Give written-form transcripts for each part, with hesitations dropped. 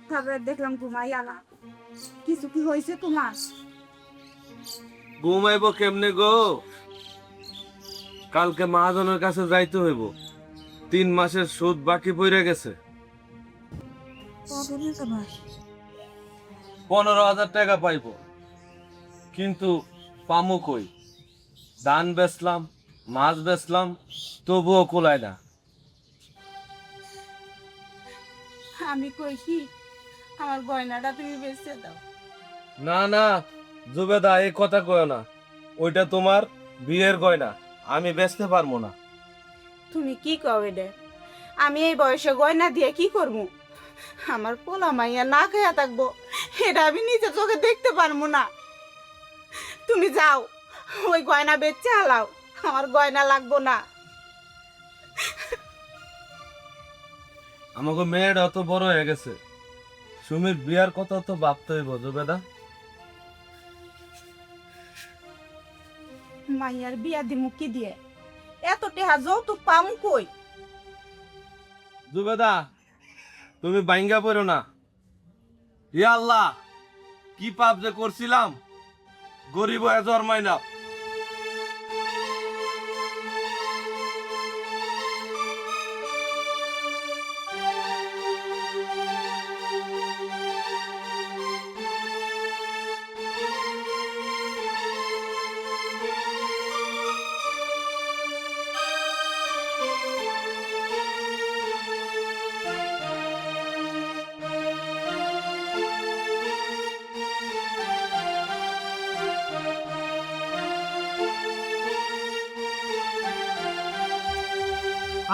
তারপরে দেখলাম ঘুমাইয়া না। কিছু কি হয়েছে তোমার? ঘুমাইবো কেমনে গো? কালকে মহাজনের কাছে যাইতে হইব। 3 মাসের সুদ বাকি পড়ে গেছে। কত টাকা ভাই? 15,000 টাকা পাইবো, কিন্তু পামু কই? ধান বেচলাম, মাছ বেচলাম, তবুও কুলায় না। আমি কই কি, আমার গয়নাটা তুমি বেচে দাও। না না জুবেদা, এই কথা কয় না। ওইটা তোমার বিয়ের গয়না, আমি বেচতে পারবো না। তুমি কি কবে রে? আমি এই বয়সে গয়না দিয়ে কি করবো? আমার পোলা মাইয়া না খেয়া থাকবো, এটা আমি নিজে চোখে দেখতে পারবো না। তুমি যাও, ওই গয়না বেচে হালাও, আমার গয়না লাগবো না। আমাকে মেয়ের অত বড় হয়ে গেছে, সুমির বিয়ার কথা তো ভাবতে হইব জুবেদা। মাইয়ার বিয়া দিমু কি দিয়ে? এত টেহা যৌতুক পামু কই? জুবেদা, তুমি বাইঙ্গা পড়ো না। ইয়া আল্লাহ, কি পাপ যে করছিলাম, গরিব হয়ে জন্মাই না।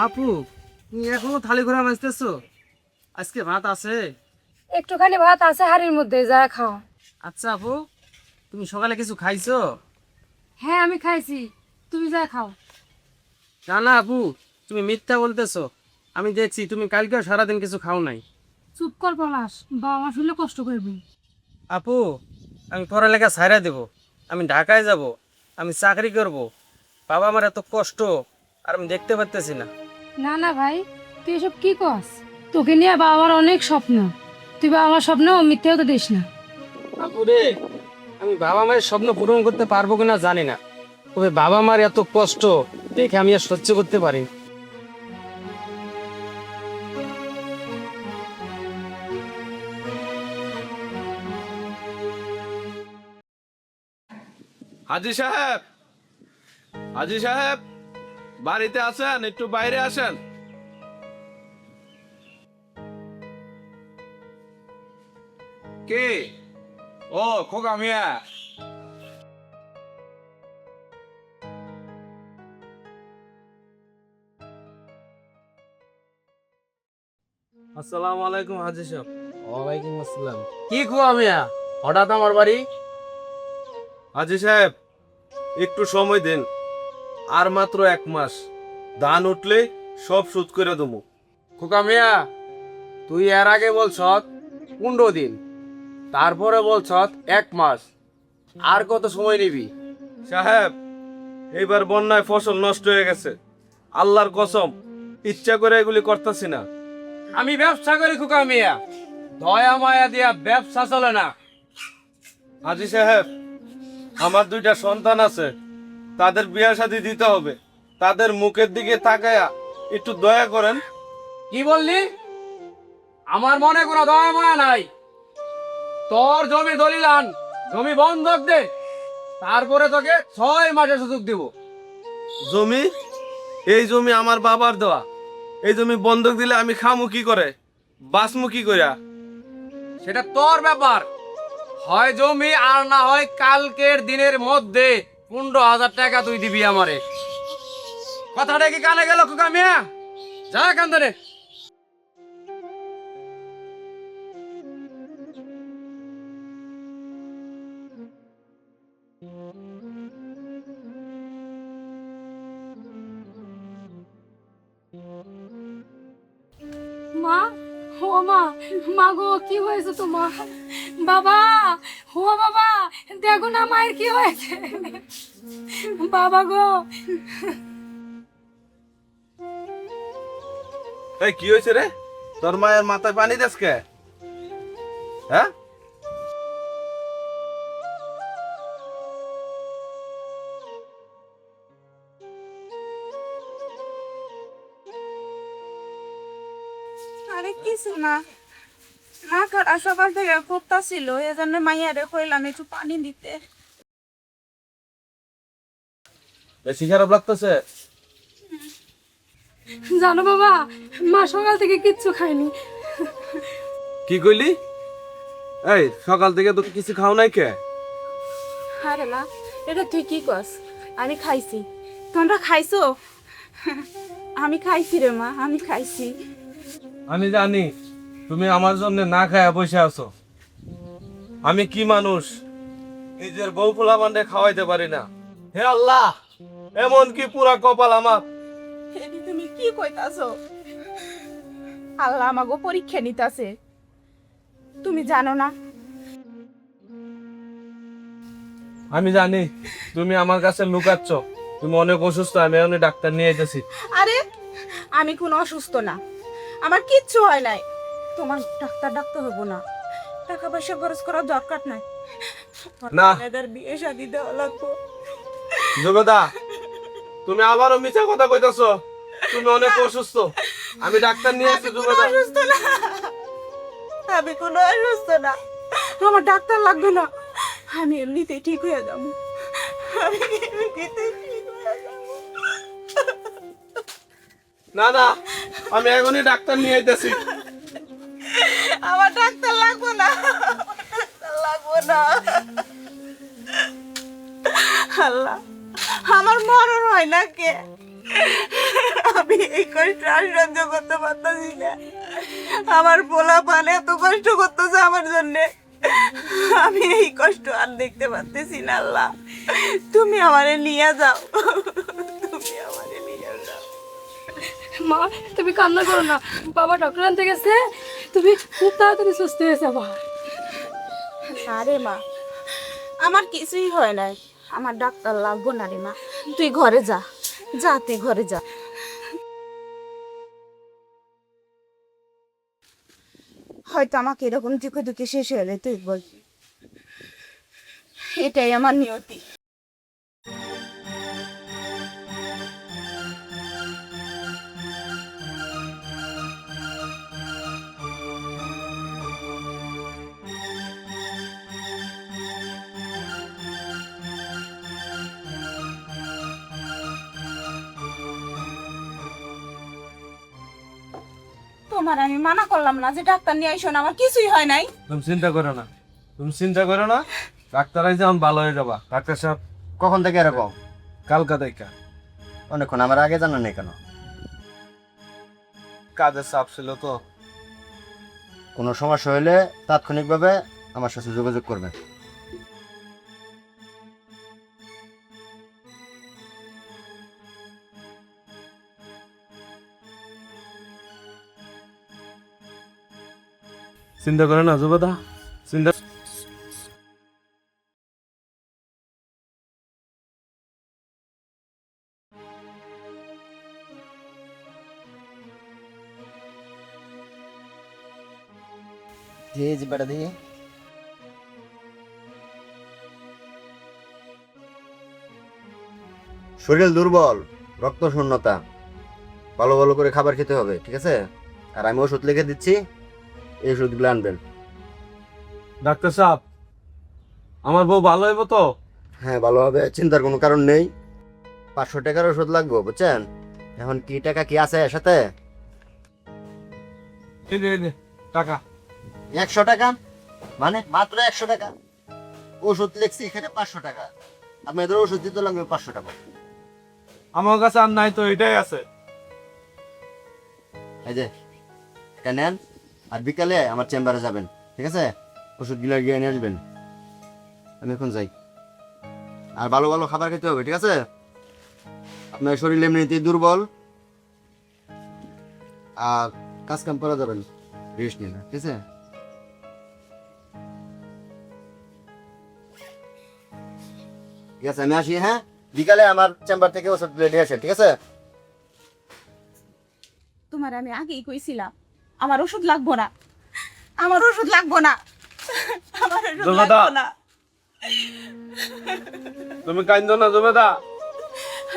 আপু, তুমি এখনো থালি ঘোরা মাজতেছো? আজকে ভাত আছে? একটুখানি ভাত আছে হাড়ির মধ্যে, যা খাও। আচ্ছা আপু, তুমি সকালে কিছু খাইছো? হ্যাঁ আমি খাইছি, তুমি যা খাও। না না আপু, তুমি মিথ্যা বলতেছো। আমি দেখছি তুমি কালকেও সারাদিন কিছু খাও নাই। চুপ কর পলাশ, বাবা মা শুনলে কষ্ট করবি। আপু, আমি পড়ালেখা ছাইরা দেব, আমি ঢাকায় যাব, আমি চাকরি করব। বাবা আমার এত কষ্ট আর আমি দেখতে পারতেছি না। না না ভাই, তুই এসব কি কস? তোকে নিয়ে বাবা মার অনেক স্বপ্ন, তুই বাবা মার স্বপ্ন মিথ্যেও তো দিস না। আপু রে, আমি বাবা মায়ের স্বপ্ন পূরণ করতে পারবো কিনা জানি না, তবে বাবা মার এত কষ্ট দেখে আমি আর সহ্য করতে পারি। হাজি সাহেব, হাজি সাহেব, বাড়িতে আছেন? একটু বাইরে আসেন। কে? ও খোকা মিয়া। আসসালামু আলাইকুম হাজি সাহেব। ওয়ালাইকুম আসসালাম। কি খুয়া মিয়া, হঠাৎ আমার বাড়ি? হাজি সাহেব, একটু সময় দেন, আর মাত্র 1 মাস। ধান উঠলে সব শোধ করে দেবো। খোকা মিয়া, তুই এর আগে বলছত 15 দিন, তারপরে বলছত 1 মাস, আর কত সময় নিবি? সাহেব, এইবার বন্যায় ফসল নষ্ট হয়ে গেছে। আল্লাহর কসম, ইচ্ছা করে এগুলি করতেছি না। আমি ব্যবসা করি খোকা মিয়া, দয়া মায়া দিয়া ব্যবসা চলে না। হাজি সাহেব, আমার 2টা সন্তান আছে, তাদের বিয়া শাদী দিতে হবে। তাদের মুখের দিকে তাকায়া একটু দয়া করেন। কি বললি? আমার মনে কোনো দয়া মায়া নাই। তোর জমি দলিল আন, জমি বন্ধক দে, তারপরে তোকে 6 মাসের সুযোগ দিব। জমি? এই জমি আমার বাবার দেওয়া। এই জমি বন্ধক দিলে আমি খামু কি করে, বাঁচমু কি কইরা? সেটা তোর ব্যাপার, হয় জমি আর না হয় কালকের দিনের মধ্যে 15,000 টাকা তুই দিবি আমারে। কথাটা কি কানে গেল খোকা মিয়া? যা কান্দরে। মা, ও মা, মা গো কি হয়েছে তোমার? বাবা, ও বাবা, দেখো না মায়ের কি হয়েছে। বাবা গো। এই কি হয়েছে রে? তোর মায়ের মাথায় পানি দেস কে? হ্যাঁ? আরে কিছু না, না কাটা সকাল থেকে কুত্তা ছিল, এজন্য মাইয়ারে কইলাম একটু পানি দিতে। বেশি খারাপ লাগতেছে? জানো বাবা, মা সকাল থেকে কিচ্ছু খায়নি। কি কইলি? এই সকাল থেকে তো কিছু খাও নাই কে? আরে না, এটা তুই কি কস? আমি খাইছি। তোমরা খাইছো? আমি খাইছি রে মা, আমি খাইছি। আমি জানি তুমি আমার জন্য না খায়া বসে আছো। আমি কি মানুষ, নিজের বউ পোলা বান্ডে খাওয়াইতে পারি না। হে আল্লাহ, এমন কি পুরা কপাল আমার। এটি তুমি কি কইতাছো? আল্লাহ আমাগো পরীক্ষা নিতাছে, তুমি জানো না? আমি জানি তুমি আমার কাছে লুকাচ্ছ, তুমি অনেক অসুস্থ। আমি অনেক ডাক্তার নিয়ে যেতেছি। আরে আমি কোনো অসুস্থ না, আমার কিচ্ছু হয় নাই। তোমার ডাক্তার ডাকতে হবো না, টাকা পয়সা খরচ করার দরকার নাই। না। এদের বিয়ে শাদি দেওয়া লাগবো। জগদা, তুমি আবারও মিছা কথা কইতাছো। তুমি অনেক অসুস্থ। আমি ডাক্তার নিয়ে আসছি। জগদা, অসুস্থ না, আমি কোনো অসুস্থ না। আমার ডাক্তার লাগবে না, আমি এমনিতে ঠিক হয়ে যাবো। আমি এমনিতে ঠিক হয়ে যাবো। না না, আমি এখনই ডাক্তার নিয়ে আইতেছি। আমার ডাক্তার লাগবে না, ডাক্তার লাগবে না। আল্লাহ, আমার মরণ হয় না কে? আমি এই কষ্ট আর সহ্য করতে পারতেছি না। আমার পোলা পান এত কষ্ট করতেছে আমার জন্য, আমি এই কষ্ট আর দেখতে পারতেছি না। আল্লাহ, তুমি আমারে নিয়ে যাও, তুমি আমারে নিয়ে যাও। মা তুমি কান্না করো না, বাবা ডক্টর আনতে গেছে, তুমি খুব তাড়াতাড়ি সুস্থ হয়ে যাবা। আরে মা, আমার কিছুই হয় নাই, আমার ডাক্তার লাগবো না রে মা। তুই ঘরে যা, যা তুই ঘরে যা। হয়তো আমাকে এরকম দুঃখে দুঃখে শেষ হয়ে তুই বলবি, এটাই আমার নিয়তি। তোমার আমি মানা করলাম না যে ডাক্তার নিয়ে আইসো না, আমার কিছুই হয় নাই। তুমি চিন্তা করো না, তুমি চিন্তা করো না। ডাক্তার আইসে আমি ভালো হয়ে যাবা। ডাক্তার সাহেব, কখন থেকে এরকম? কালকা দেখা অনেকক্ষণ, আমার আগে জানা নেই কেন? কাজের চাপ ছিল তো। কোনো সমস্যা হলে তাৎক্ষণিকভাবে আমার সাথে যোগাযোগ করবেন। চিন্তা করে না জুবেদা, চিন্তা। জি বেটা দিয়ে শরীর দুর্বল, রক্ত শূন্যতা, ভালো ভালো করে খাবার খেতে হবে, ঠিক আছে? আর আমি ওষুধ লিখে দিচ্ছি, এই ওষুধগুলো আনবেন। ডাক্তার সাহেব, আমার বউ ভালো হইব তো? হ্যাঁ, ভালো হবে, চিন্তার কোনো কারণ নেই। 500 টাকার ওষুধ লাগবে, বুঝছেন? এখন কি টাকা কি আছে এর সাথে? এই যে টাকা 100 টাকা, মানে মাত্র 100 টাকা। ওষুধ লিখছি এখানে 500 টাকা, আপনাদের ওষুধ দিতে লাগবে 500 টাকা। আমার কাছে আর নাই তো, এটাই আছে। এই যে এটা নেন, আর বিকালে আমার চেম্বারে যাবেন, ঠিক আছে? ওষুধগুলো গিয়ে নিয়ে আসবেন। আমি এখন যাই। আর ভালো ভালো খাবার খেতে হবে, ঠিক আছে? আপনার শরীর এমনিতেই দুর্বল, আর কাজ কাম করা যাবেন, রেস্ট নিন, ঠিক আছে? ঠিক আছে, আমি আসি। হ্যাঁ, বিকালে আমার চেম্বার থেকে ওষুধ নিয়ে আসেন, ঠিক আছে? তোমার আমি আগেই কইছিলাম আমার ওষুধ লাগবো না, আমার ওষুধ লাগবো না। আমার ওষুধ জুবেদা। লাগবে না। তুমি কান্দো না জুবেদা,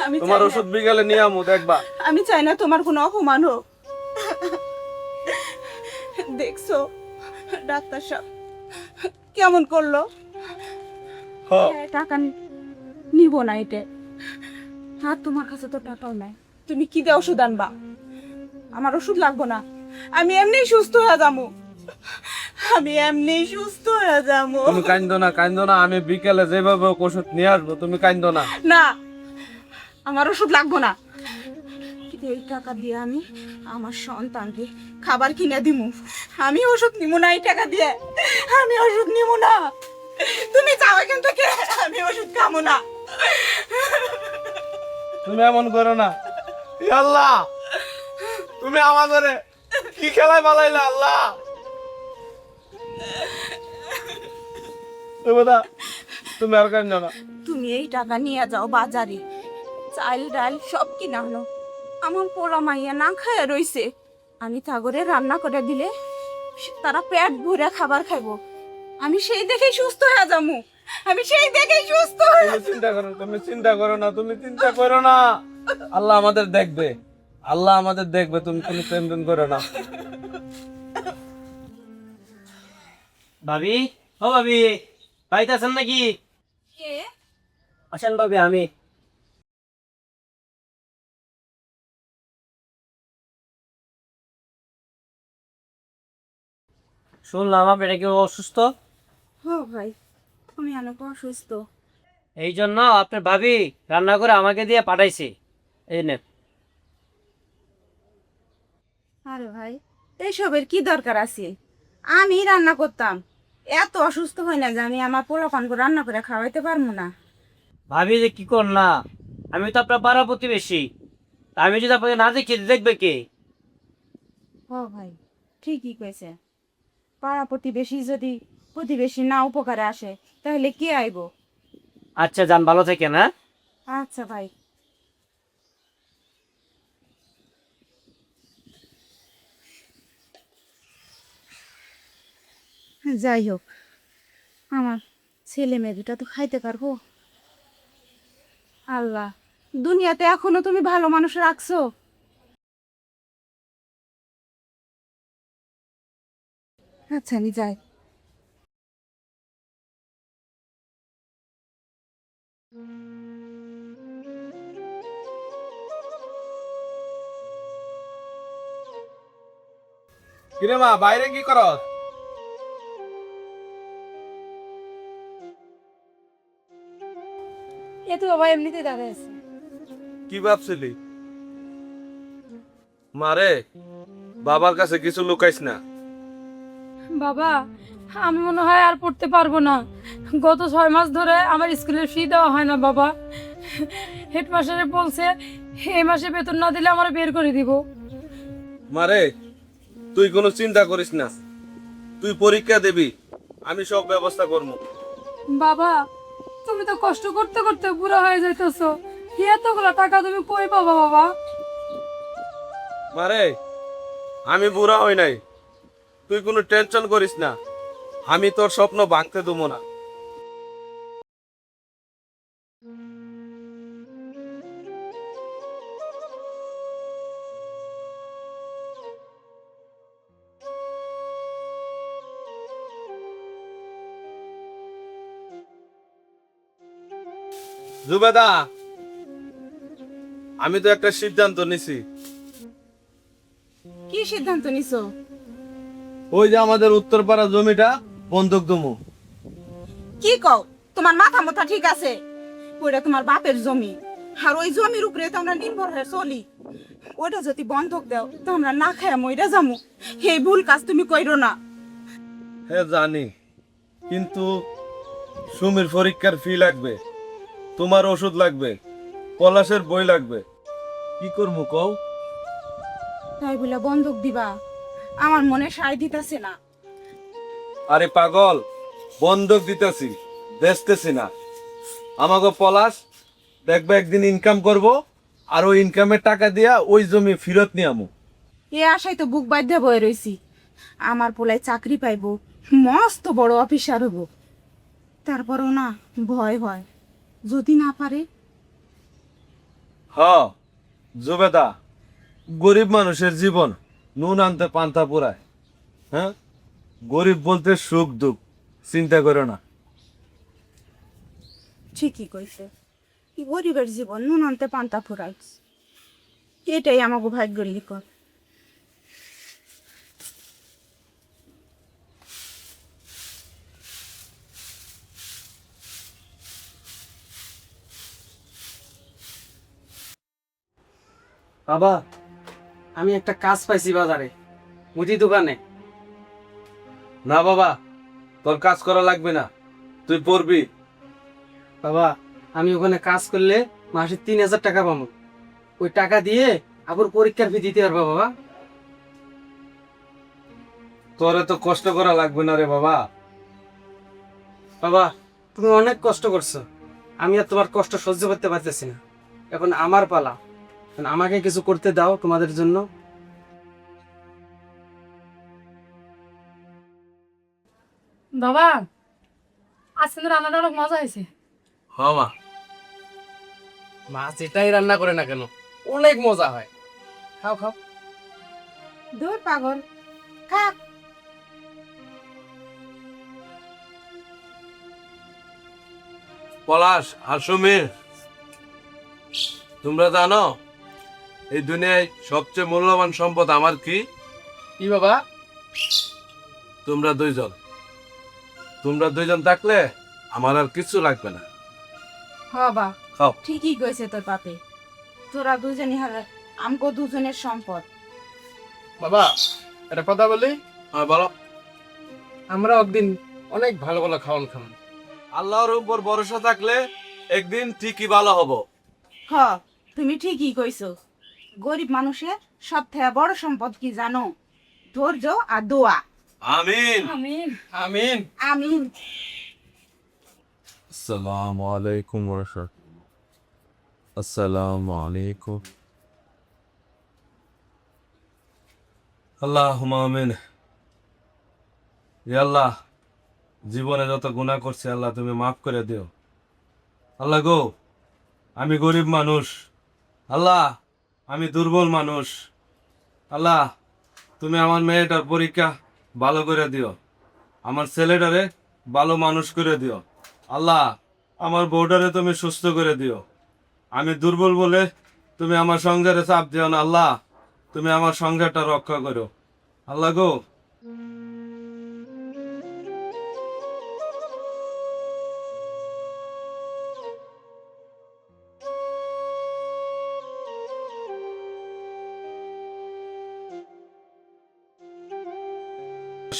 আমি তোমার চাই না- ওষুধ বিকেলে নিয়ে আমু দেখবা। আমি চাই না তোমার কোনো অপমান হোক। দেখছো ডাক্তার সাহেব কেমন করলো? হ্যাঁ। টাকা নিব না এটা। আর তোমার কাছে তো টাকাও নাই, তুমি কি দিয়ে ওষুধ আনবা? আমার ওষুধ লাগবো না, আমি এমনি সুস্থ হয়ে যাবো। আমি এমনি সুস্থ হয়ে যাবো। তুমি কান্দো না, কান্দো না, আমি বিকেলে যেভাবে হোক ওষুধ নিয়ে আসবো, তুমি কান্দো না। না, আমার ওষুধ লাগবো না। কিন্তু এই টাকা দিয়ে আমি আমার সন্তানকে খাবার কিনে দিমু। আমি ওষুধ নিবো না এই টাকা দিয়ে, আমি ওষুধ নিবো না। তুমি যাও এখান থেকে, আমি ওষুধ খাবো না। তুমি এমন করো না। ই আল্লাহ, তুমি আমাদের কি খেলায় পালাইলা আল্লাহ। জুবেদা, তুমি আর কান্দো না। তুমি এই টাকা নিয়ে যাও বাজারে, চাল ডাল সব কিনা হলো। আমার পোড়া মাইয়া না খায় রইছে, আমি তাগরে রান্না করে দিলে তারা পেট ভরে খাবার খাইবো। আমি সেই দেখেই সুস্থ হয়ে যাবো, আমি সেই দেখেই সুস্থ হয়ে তুমি চিন্তা করো, তুমি চিন্তা করো না, তুমি চিন্তা করো না। আল্লাহ আমাদের দেখবে, আল্লাহ আমাদের দেখবে, তুমি কোনো টেনশন করো না। ভাবি, ও ভাবি, বাড়িতে আছেন নাকি? আসেন ভাবি, আমি শুনলাম আপনি নাকি অসুস্থ। হো ভাই, আমি অনেক অসুস্থ। এই জন্য আপনার ভাবি রান্না করে আমাকে দিয়ে পাঠাইছে। এই নেন। আরে ভাই, এইসবের কি দরকার আছে? আমি রান্না করতাম, এত অসুস্থ হয় না যে আমি আমার পোলা পানকে রান্না করে খাওয়াইতে পারবো না। ভাবি যে কি কর না, আমি তো আপনার পাড়া প্রতিবেশী, তা আমি যদি আপনাকে না দেখি দেখবে কে? ও ভাই, ঠিকই কইছে। পাড়া প্রতিবেশী যদি প্রতিবেশী না উপকারে আসে তাহলে কে আইব? আচ্ছা যান, ভালো থেকে না। আচ্ছা ভাই। যাই হোক, আমার ছেলে মেয়ে দুটা তো খাইতে পারবো। আল্লাহ, দুনিয়াতে এখনো তুমি ভালো মানুষ রাখছো। আচ্ছা আমি যাই। কিরে মা, বাইরে কি করো? এ তো বাবা এমনিতে দাঁড়ায় আছে। কি ভাবছিলি? মারে, বাবার কাছে কিছু লুকাইস না। বাবা, আমি মনে হয় আর পড়তে পারবো না। গত 6 মাস ধরে আমার স্কুলের ফি দেওয়া হয় না বাবা। হেডমাস্টারে বলছে এই মাসে বেতন না দিলে আমার বের করে দিব। মারে, তুই কোনো চিন্তা করিস না, তুই পরীক্ষা দিবি, আমি সব ব্যবস্থা করবো। বাবা, তুমি তো কষ্ট করতে করতে বুড়া হয়ে যাইতেছো, এতগুলো টাকা তুমি কই পাবা বাবা? মারে, আমি বুড়া হই নাই, তুই কোনো টেনশন করিস না, আমি তোর স্বপ্ন ভাঙতে দেবো না। জুবেদা, আমি তো একটা সিদ্ধান্ত নিছি। কি সিদ্ধান্ত নিছো? ওই যে আমাদের উত্তরপাড়া জমিটা বন্ধক দমু। কি কও? তোমার মাথা মাথা ঠিক আছে? ওইটা তোমার বাপের জমি, আর ওই জমির উপরে তো আমরা নির্ভর হয়ে চলি। ওইটা যদি বন্ধক দাও তো আমরা না খায় মইরা যামু। এই ভুল কাজ তুমি কইরো না। হ্যাঁ জানি, কিন্তু সুমির পরীক্ষার ফি লাগবে, তোমার ওষুধ লাগবে, পলাশের বই লাগবে, কি করবো কও? তাই বলে বন্ধক দিবা? আমার মনে সায় দিতেছে না। আরে পাগল, বন্ধক দিতেছি, বেচতেছি না। আমাকে পলাশ দেখবে একদিন ইনকাম করব, আর ওই ইনকামের টাকা দিয়া ওই জমি ফেরত নিয়ে আমু। এ আশায় তো বুক বাধ্য বয়ে রইছি, আমার পোলায় চাকরি পাইব, মস্ত বড় অফিসার হব, তারপরও না ভয় হয় যদি না পারে। হ জুবেদা, গরিব মানুষের জীবন নুন আনতে পান্তা পুরায়। হ্যাঁ, গরিব বলতে সুখ দুঃখ চিন্তা করো না। ঠিকই কইছে, গরিবের জীবন নুন আনতে পান্তা ফুরাই, এটাই আমাকে ভাগ্যের লিখন। বাবা, আমি একটা কাজ পাইছি বাজারে, মুদি দোকানে। না বাবা, তোর কাজ করা লাগবে না, তুই পড়বি। বাবা, আমি ওখানে কাজ করলে মাসে 3,000 টাকা পাবো। ওই টাকা দিয়ে আবার পরীক্ষার ফি দিতে পারবো বাবা। তোর এত কষ্ট করা লাগবে না রে বাবা। বাবা, তুমি অনেক কষ্ট করছো, আমি আর তোমার কষ্ট সহ্য করতে পারতেছি না। এখন আমার পালা, এখন আমাকে কিছু করতে দাও তোমাদের জন্য। বাবা, আজকে তো রান্নাটা অনেক মজা হয়েছে। হ মা, মাছ যেটাই রান্না করে না কেন অনেক মজা হয়। খাও খাও। দূর পাগল, খা। পলাশ আর সমীর, তোমরা জানো এই দুনিয়ায় সবচেয়ে মূল্যবান সম্পদ আমার কি? কি বাবা? তোমরা দুইজন। তোমরা দুইজন থাকলে আমার আর কিছু লাগবে না। হবা, খাও। ঠিকই কইছে তোর পাপে, তোরা দুজনই হারে আমগো দুজনের সম্পদ। বাবা, একটা কথা বলি, হ্যাঁ বলো। আমরা একদিন অনেক ভালো ভালো খাওয়ান খাবো। আল্লাহর উপর ভরসা থাকলে একদিন ঠিকই ভালো হব। হ, তুমি ঠিকই কইছো। গরিব মানুষের সব থেকে বড় সম্পদ কি জানো? ধৈর্য আর দোয়া। আমিন। আমিন। আমিন। আমিন। السلام عليكم ورحمة السلام عليكم আল্লাহুম্মা আমিন। ইয়া আল্লাহ, জীবনে যত গুনাহ করছি আল্লাহ তুমি মাফ করে দিও। আল্লাহ গো, আমি গরিব মানুষ, আল্লাহ আমি দুর্বল মানুষ, আল্লাহ তুমি আমার মেয়েটার পরীক্ষা ভালো করে দিও, আমার ছেলেটারে ভালো মানুষ করে দিও। আল্লাহ আমার বউটারে তুমি সুস্থ করে দিও। আমি দুর্বল বলে তুমি আমার সংসারে চাপ দিও না। আল্লাহ তুমি আমার সংসারটা রক্ষা করো। আল্লাহ গো,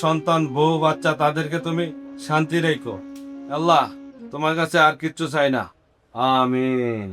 সন্তান বউ বাচ্চা তাদেরকে তুমি শান্তি রেখো। আল্লাহ তোমার কাছে আর কিচ্ছু চাই না। আমিন।